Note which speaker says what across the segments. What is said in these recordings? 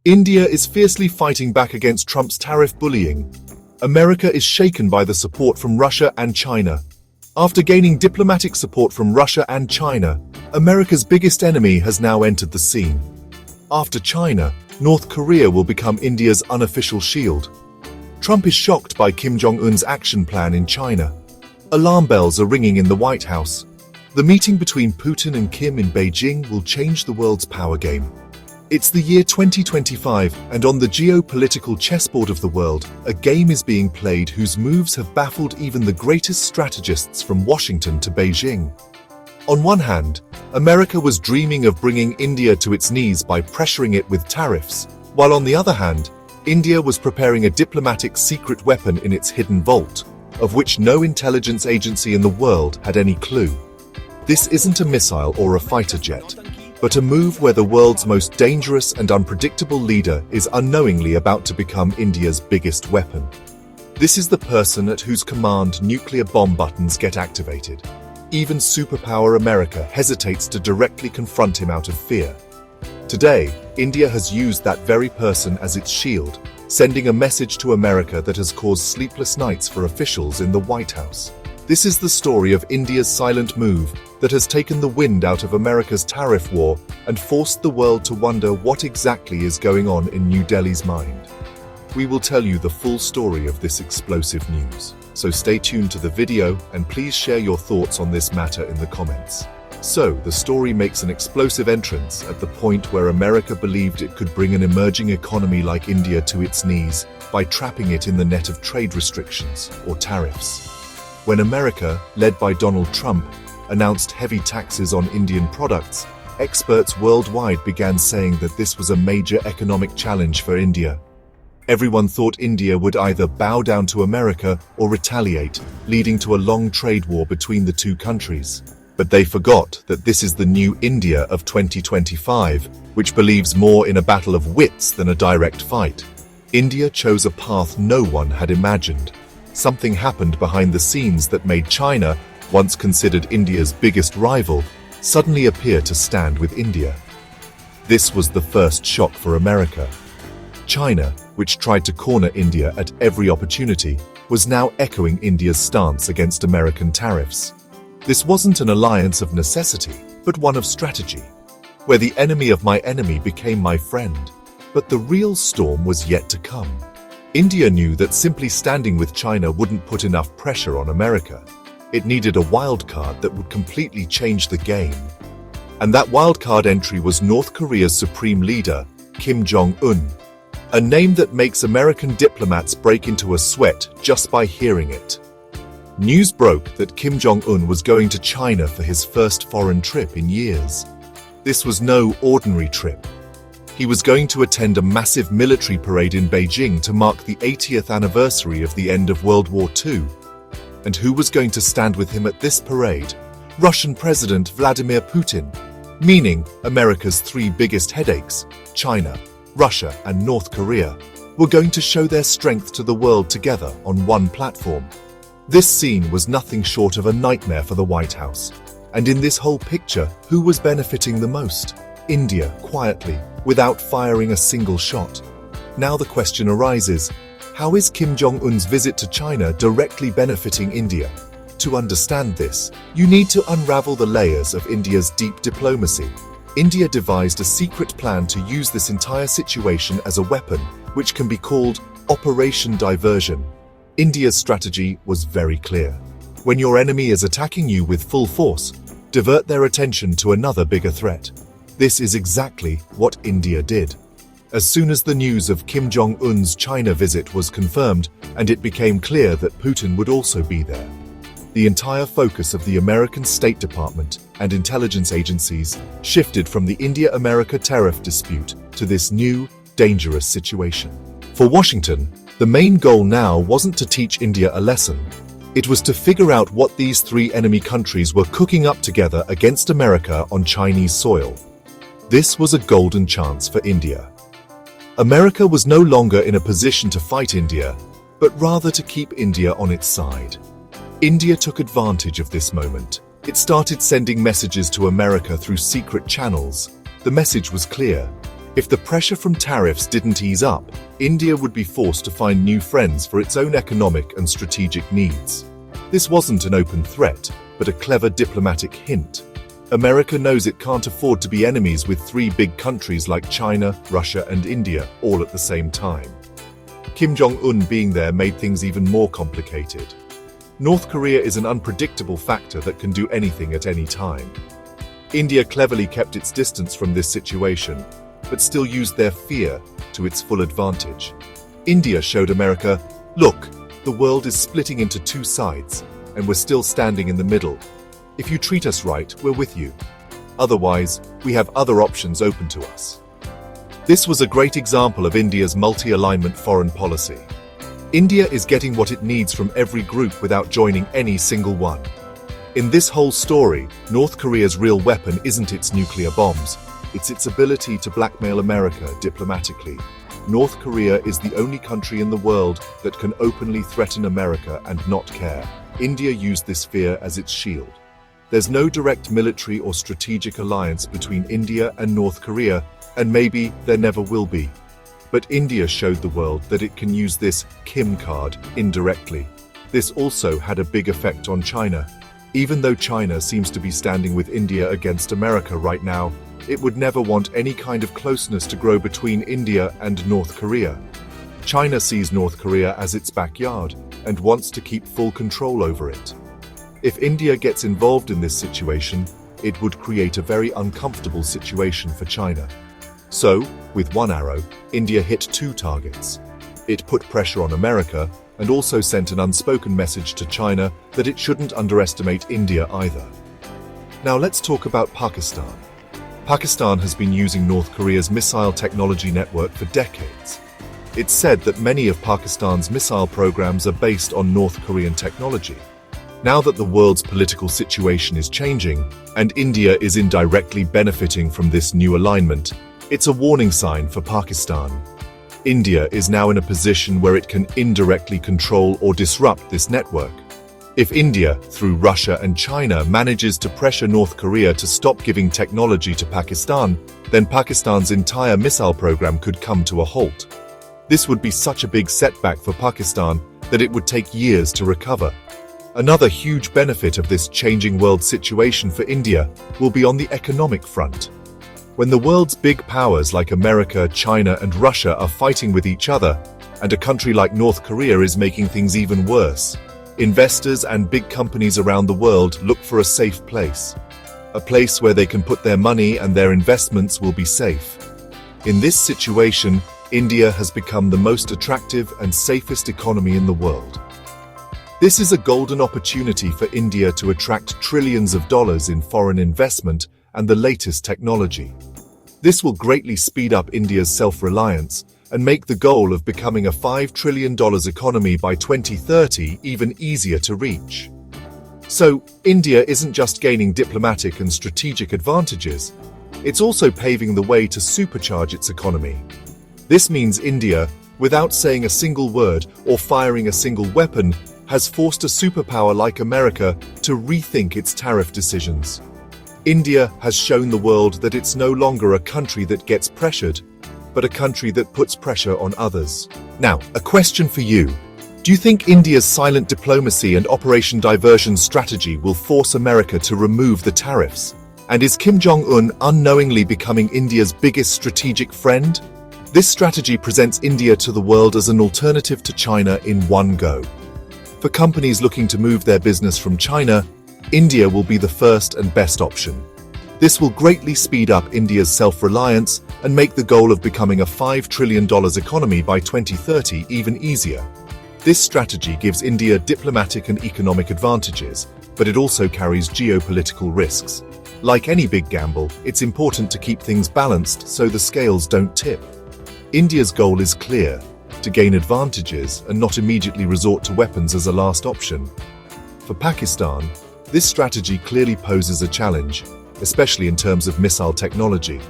Speaker 1: India is fiercely fighting back against Trump's tariff bullying. America is shaken by the support from Russia and China. After gaining diplomatic support from Russia and China, America's biggest enemy has now entered the scene. After China, North Korea will become India's unofficial shield. Trump is shocked by Kim Jong-un's action plan in China. Alarm bells are ringing in the White House. The meeting between Putin and Kim in Beijing will change the world's power game. It's the year 2025, and on the geopolitical chessboard of the world, a game is being played whose moves have baffled even the greatest strategists from Washington to Beijing. On one hand, America was dreaming of bringing India to its knees by pressuring it with tariffs, while on the other hand, India was preparing a diplomatic secret weapon in its hidden vault, of which no intelligence agency in the world had any clue. This isn't a missile or a fighter jet, but a move where the world's most dangerous and unpredictable leader is unknowingly about to become India's biggest weapon. This is the person at whose command nuclear bomb buttons get activated. Even superpower America hesitates to directly confront him out of fear. Today, India has used that very person as its shield, sending a message to America that has caused sleepless nights for officials in the White House. This is the story of India's silent move that has taken the wind out of America's tariff war and forced the world to wonder what exactly is going on in New Delhi's mind. We will tell you the full story of this explosive news, so stay tuned to the video and please share your thoughts on this matter in the comments. So, the story makes an explosive entrance at the point where America believed it could bring an emerging economy like India to its knees by trapping it in the net of trade restrictions, or tariffs. When America, led by Donald Trump, announced heavy taxes on Indian products, experts worldwide began saying that this was a major economic challenge for India. Everyone thought India would either bow down to America or retaliate, leading to a long trade war between the two countries. But they forgot that this is the new India of 2025, which believes more in a battle of wits than a direct fight. India chose a path no one had imagined. Something happened behind the scenes that made China, once considered India's biggest rival, suddenly appear to stand with India. This was the first shock for America. China, which tried to corner India at every opportunity, was now echoing India's stance against American tariffs. This wasn't an alliance of necessity, but one of strategy, where the enemy of my enemy became my friend. But the real storm was yet to come. India knew that simply standing with China wouldn't put enough pressure on America. It needed a wildcard that would completely change the game. And that wildcard entry was North Korea's supreme leader, Kim Jong-un. A name that makes American diplomats break into a sweat just by hearing it. News broke that Kim Jong-un was going to China for his first foreign trip in years. This was no ordinary trip. He was going to attend a massive military parade in Beijing to mark the 80th anniversary of the end of World War II. And who was going to stand with him at this parade? Russian President Vladimir Putin, meaning America's three biggest headaches, China, Russia and North Korea, were going to show their strength to the world together on one platform. This scene was nothing short of a nightmare for the White House. And in this whole picture, who was benefiting the most? India, quietly, without firing a single shot. Now the question arises, how is Kim Jong-un's visit to China directly benefiting India? To understand this, you need to unravel the layers of India's deep diplomacy. India devised a secret plan to use this entire situation as a weapon, which can be called Operation Diversion. India's strategy was very clear. When your enemy is attacking you with full force, divert their attention to another bigger threat. This is exactly what India did. As soon as the news of Kim Jong-un's China visit was confirmed, and it became clear that Putin would also be there, the entire focus of the American State Department and intelligence agencies shifted from the India-America tariff dispute to this new, dangerous situation. For Washington, the main goal now wasn't to teach India a lesson. It was to figure out what these three enemy countries were cooking up together against America on Chinese soil. This was a golden chance for India. America was no longer in a position to fight India, but rather to keep India on its side. India took advantage of this moment. It started sending messages to America through secret channels. The message was clear. If the pressure from tariffs didn't ease up, India would be forced to find new friends for its own economic and strategic needs. This wasn't an open threat, but a clever diplomatic hint. America knows it can't afford to be enemies with three big countries like China, Russia, and India all at the same time. Kim Jong-un being there made things even more complicated. North Korea is an unpredictable factor that can do anything at any time. India cleverly kept its distance from this situation, but still used their fear to its full advantage. India showed America, look, the world is splitting into two sides, and we're still standing in the middle. If you treat us right, we're with you. Otherwise, we have other options open to us. This was a great example of India's multi-alignment foreign policy. India is getting what it needs from every group without joining any single one. In this whole story, North Korea's real weapon isn't its nuclear bombs, it's its ability to blackmail America diplomatically. North Korea is the only country in the world that can openly threaten America and not care. India used this fear as its shield. There's no direct military or strategic alliance between India and North Korea, and maybe there never will be. But India showed the world that it can use this Kim card indirectly. This also had a big effect on China. Even though China seems to be standing with India against America right now, it would never want any kind of closeness to grow between India and North Korea. China sees North Korea as its backyard and wants to keep full control over it. If India gets involved in this situation, it would create a very uncomfortable situation for China. So, with one arrow, India hit two targets. It put pressure on America and also sent an unspoken message to China that it shouldn't underestimate India either. Now let's talk about Pakistan. Pakistan has been using North Korea's missile technology network for decades. It's said that many of Pakistan's missile programs are based on North Korean technology. Now that the world's political situation is changing, and India is indirectly benefiting from this new alignment, it's a warning sign for Pakistan. India is now in a position where it can indirectly control or disrupt this network. If India, through Russia and China, manages to pressure North Korea to stop giving technology to Pakistan, then Pakistan's entire missile program could come to a halt. This would be such a big setback for Pakistan that it would take years to recover. Another huge benefit of this changing world situation for India will be on the economic front. When the world's big powers like America, China, and Russia are fighting with each other, and a country like North Korea is making things even worse, investors and big companies around the world look for a safe place. A place where they can put their money and their investments will be safe. In this situation, India has become the most attractive and safest economy in the world. This is a golden opportunity for India to attract trillions of dollars in foreign investment and the latest technology. This will greatly speed up India's self-reliance and make the goal of becoming a $5 trillion economy by 2030 even easier to reach. So, India isn't just gaining diplomatic and strategic advantages, it's also paving the way to supercharge its economy. This means India, without saying a single word or firing a single weapon, has forced a superpower like America to rethink its tariff decisions. India has shown the world that it's no longer a country that gets pressured, but a country that puts pressure on others. Now, a question for you. Do you think India's silent diplomacy and Operation Diversion strategy will force America to remove the tariffs? And is Kim Jong-un unknowingly becoming India's biggest strategic friend? This strategy presents India to the world as an alternative to China in one go. For companies looking to move their business from China, India will be the first and best option. This will greatly speed up India's self-reliance and make the goal of becoming a $5 trillion economy by 2030 even easier. This strategy gives India diplomatic and economic advantages, but it also carries geopolitical risks. Like any big gamble, it's important to keep things balanced so the scales don't tip. India's goal is clear: to gain advantages and not immediately resort to weapons as a last option. For Pakistan, this strategy clearly poses a challenge, especially in terms of missile technology.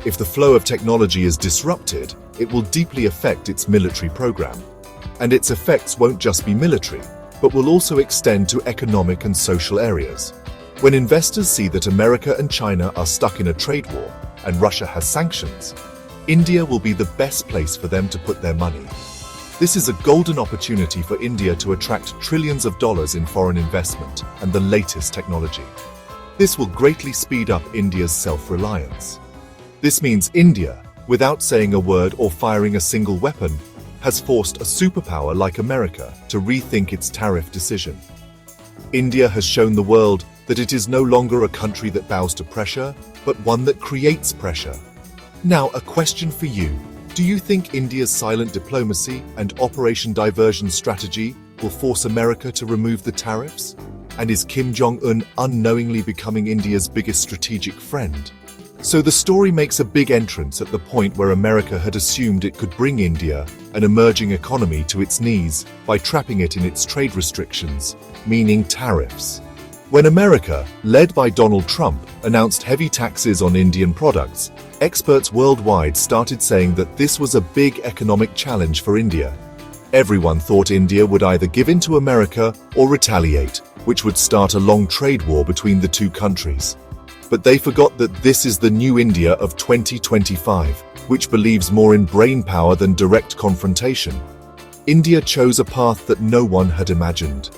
Speaker 1: If the flow of technology is disrupted, it will deeply affect its military program. And its effects won't just be military, but will also extend to economic and social areas. When investors see that America and China are stuck in a trade war, and Russia has sanctions, India will be the best place for them to put their money. This is a golden opportunity for India to attract trillions of dollars in foreign investment and the latest technology. This will greatly speed up India's self-reliance. This means India, without saying a word or firing a single weapon, has forced a superpower like America to rethink its tariff decision. India has shown the world that it is no longer a country that bows to pressure, but one that creates pressure. Now, a question for you. Do you think India's silent diplomacy and Operation Diversion strategy will force America to remove the tariffs? And is Kim Jong-un unknowingly becoming India's biggest strategic friend? So the story makes a big entrance at the point where America had assumed it could bring India, an emerging economy, to its knees by trapping it in its trade restrictions, meaning tariffs. When America, led by Donald Trump, announced heavy taxes on Indian products, experts worldwide started saying that this was a big economic challenge for India. Everyone thought India would either give in to America or retaliate, which would start a long trade war between the two countries. But they forgot that this is the new India of 2025, which believes more in brainpower than direct confrontation. India chose a path that no one had imagined.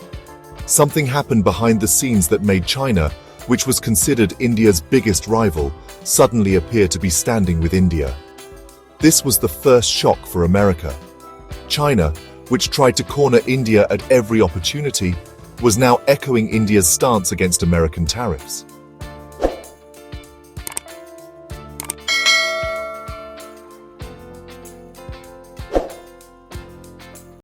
Speaker 1: Something happened behind the scenes that made China, which was considered India's biggest rival, suddenly appear to be standing with India. This was the first shock for America. China, which tried to corner India at every opportunity, was now echoing India's stance against American tariffs.